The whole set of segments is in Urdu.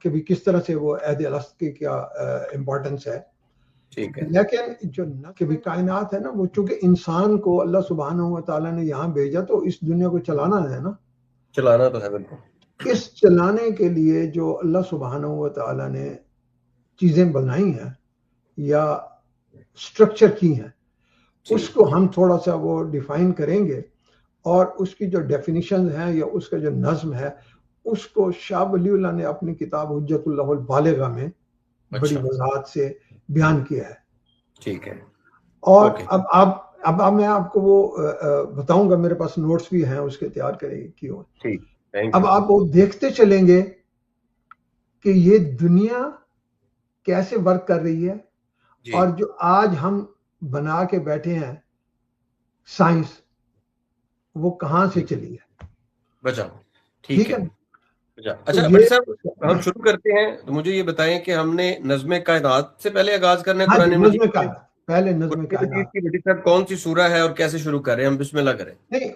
کہ بھی کس طرح سے وہ عہد الست کی کیا امپورٹنس ہے. ٹھیک ہے. لیکن جو کہ بھی کائنات ہے نا، وہ چونکہ انسان کو اللہ سبحانہ و تعالیٰ نے یہاں بھیجا تو اس دنیا کو چلانا ہے نا. چلانا تو ہے بالکل. اس چلانے کے لیے جو اللہ سبحانہ و تعالیٰ نے چیزیں بنائی ہیں یا سٹرکچر کی ہیں، اس کو ہم تھوڑا سا وہ ڈیفائن کریں گے، اور اس کی جو ڈیفینیشن ہیں یا اس کا جو نظم ہے، اس کو شاہ ولی اللہ نے اپنی کتاب حجت اللہ البالغہ میں بڑی وضاحت سے بیان کیا ہے. ٹھیک ہے. اور اب میں آپ کو وہ بتاؤں گا، میرے پاس نوٹس بھی ہیں اس کے تیار کرے کی ہوئے. اب آپ وہ دیکھتے چلیں گے کہ یہ دنیا کیسے ورک کر رہی ہے، اور جو آج ہم بنا کے بیٹھے ہیں سائنس، وہ کہاں سے چلی ہے. بچا ٹھیک ہے. اچھا بھائی صاحب، ہم شروع کرتے ہیں تو مجھے یہ بتائیں کہ ہم نے نظم کائنات سے پہلے آغاز کرنا ہے قرآن مجید سے؟ پہلے نظم کائنات کی بیٹی صاحب کون سی سورہ ہے اور کیسے شروع کر رہے ہیں ہم؟ بسم اللہ کریں. نہیں،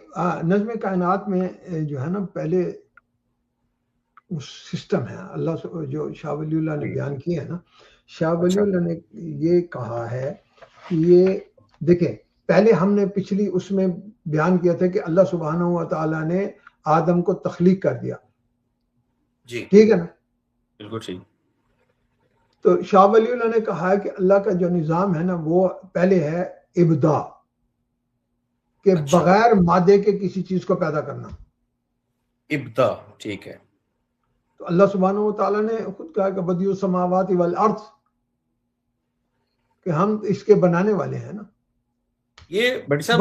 نظم کائنات میں جو ہے نا، پہلے سسٹم ہے اللہ جو شاہ ولی اللہ نے بیان کیا ہے نا. شاہ ولی اللہ نے یہ کہا ہے کہ یہ دیکھیں، پہلے ہم نے پچھلی اس میں بیان کیا تھا کہ اللہ سبحانہ و تعالیٰ نے آدم کو تخلیق کر دیا. جی ٹھیک ہے نا، بالکل ٹھیک. تو شاہ ولی اللہ نے کہا ہے کہ اللہ کا جو نظام ہے نا، وہ پہلے ہے ابدا، کہ بغیر مادے کے کسی چیز کو پیدا کرنا. ابدا ٹھیک ہے. تو اللہ سبحانہ و تعالیٰ نے خود کہا کہ بدیع السماوات والارض، کہ ہم اس کے بنانے والے ہیں نا. یہ بڑی صاحب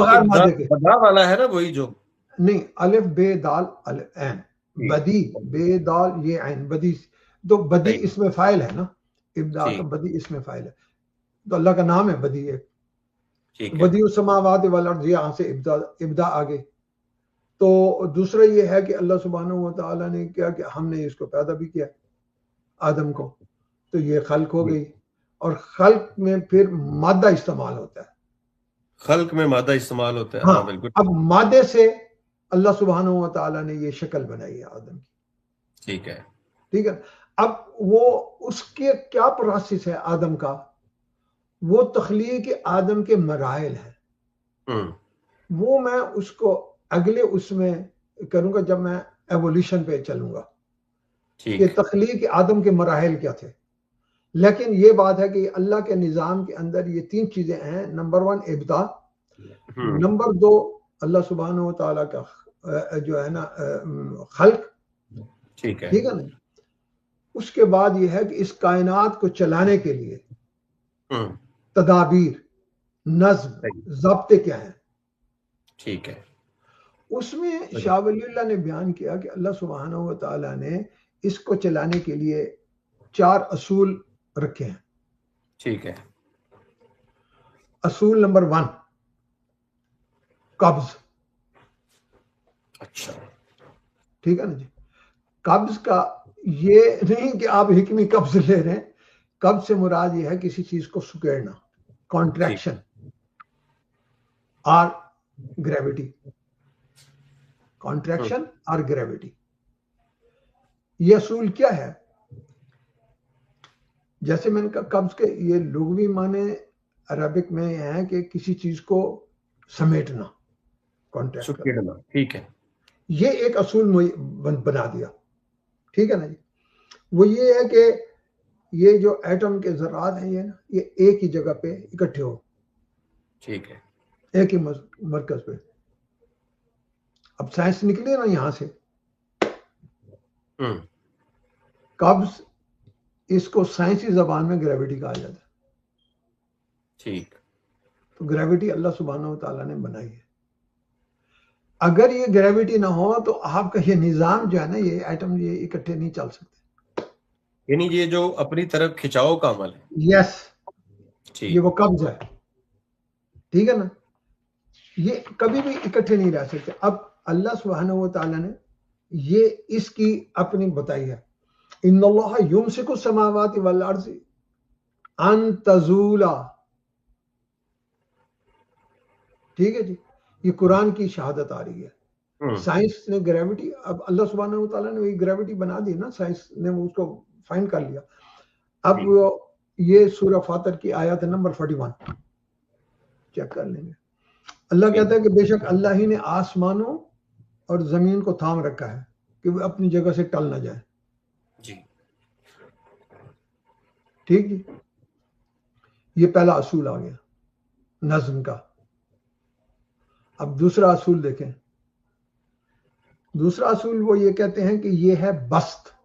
بدا والا ہے نا، وہی جو نہیں، الف بے دال الف عین، بدی بے دال یہ عین، بدی. تو بدی اس میں فاعل ہے نا، ابدا کا بدی اس میں فاعل ہے، تو اللہ کا نام ہے بدی. ایک بدیع السماوات والارض، یہاں سے ابدا آگے. تو دوسرا یہ ہے کہ اللہ سبحانہ و تعالیٰ نے کیا کہ ہم نے اس کو پیدا بھی کیا آدم کو، تو یہ خلق ہو گئی. اور خلق میں پھر مادہ استعمال ہوتا ہے. خلق میں مادہ استعمال ہوتا ہے. ہاں بالکل. اب مادے سے اللہ سبحانہ و تعالیٰ نے یہ شکل بنائی ہے آدم کی. ٹھیک ہے. ٹھیک ہے. اب وہ اس کے کیا پروسیس ہے آدم کا، وہ تخلیق آدم کے مراحل ہیں. وہ میں اس کو اگلے اس میں کروں گا جب میں ایولیوشن پہ چلوں گا کہ تخلیق آدم کے مراحل کیا تھے. لیکن یہ بات ہے کہ اللہ کے نظام کے اندر یہ تین چیزیں ہیں. نمبر 1 ابدا، نمبر 2 اللہ سبحانہ و تعالیٰ کا جو ہے نا خلق. ٹھیک ہے نا. اس کے بعد یہ ہے کہ اس کائنات کو چلانے کے لیے تدابیر، نظم، ضابطے کیا ہیں. ٹھیک ہے. اس میں شاہ ولی اللہ نے بیان کیا کہ اللہ سبحانہ و تعالیٰ نے اس کو چلانے کے لیے 4 اصول رکھے ہیں. ٹھیک ہے. اصول نمبر 1 قبض. اچھا ٹھیک ہے نا جی. قبض کا یہ نہیں کہ آپ حکمی قبض لے رہے ہیں. قبض سے مراد یہ ہے کسی چیز کو سکیڑنا، کانٹریکشن اور گریوٹی. کانٹریکشن اور گریوٹی، یہ اصول کیا ہے؟ جیسے میں نے کہا قبض کے یہ لغوی معنی عربک میں ہے کہ کسی چیز کو سمیٹنا، کانٹریکٹ کرنا. ٹھیک ہے. یہ ایک اصول بنا دیا. ٹھیک ہے نا جی. وہ یہ ہے کہ یہ جو ایٹم کے ذرات ہیں یہ نا، یہ ایک ہی جگہ پہ اکٹھے ہو. ٹھیک ہے. ایک ہی مرکز پہ. اب سائنس نکلے نا یہاں سے. قبض اس کو سائنسی زبان میں گریوٹی کہا جاتا ہے. ٹھیک. تو گریوٹی اللہ سبحانہ و تعالیٰ نے بنائی ہے. اگر یہ گریوٹی نہ ہو تو آپ کا یہ نظام جو ہے نا، یہ ایٹم یہ اکٹھے نہیں چل سکتے. یعنی یہ جو اپنی طرف کھچاؤ کا عمل ہے. یس، یہ وہ قبض ہے. ٹھیک ہے نا. یہ کبھی بھی اکٹھے نہیں رہ سکتے. اب اللہ سبحانہ و تعالیٰ نے یہ اس کی اپنی بتائی ہے. ان اللہ یمسک السماوات والارض ان تزولا. ٹھیک ہے جی. یہ قرآن کی شہادت آ رہی ہے. سائنس نے گریوٹی، اب اللہ سبحانہ و تعالیٰ نے وہی گریوٹی بنا دی نا. سائنس نے اس کو فائنڈ کر لیا. اب یہ سورہ فاطر کی آیت نمبر 41 چیک کر لیں گے. اللہ کہتا ہے کہ بے شک اللہ ہی نے آسمانوں اور زمین کو تھام رکھا ہے کہ وہ اپنی جگہ سے ٹل نہ جائے. جی ٹھیک جی. یہ پہلا اصول آ گیا نظم کا. اب دوسرا اصول دیکھیں. دوسرا اصول وہ یہ کہتے ہیں کہ یہ ہے بسط.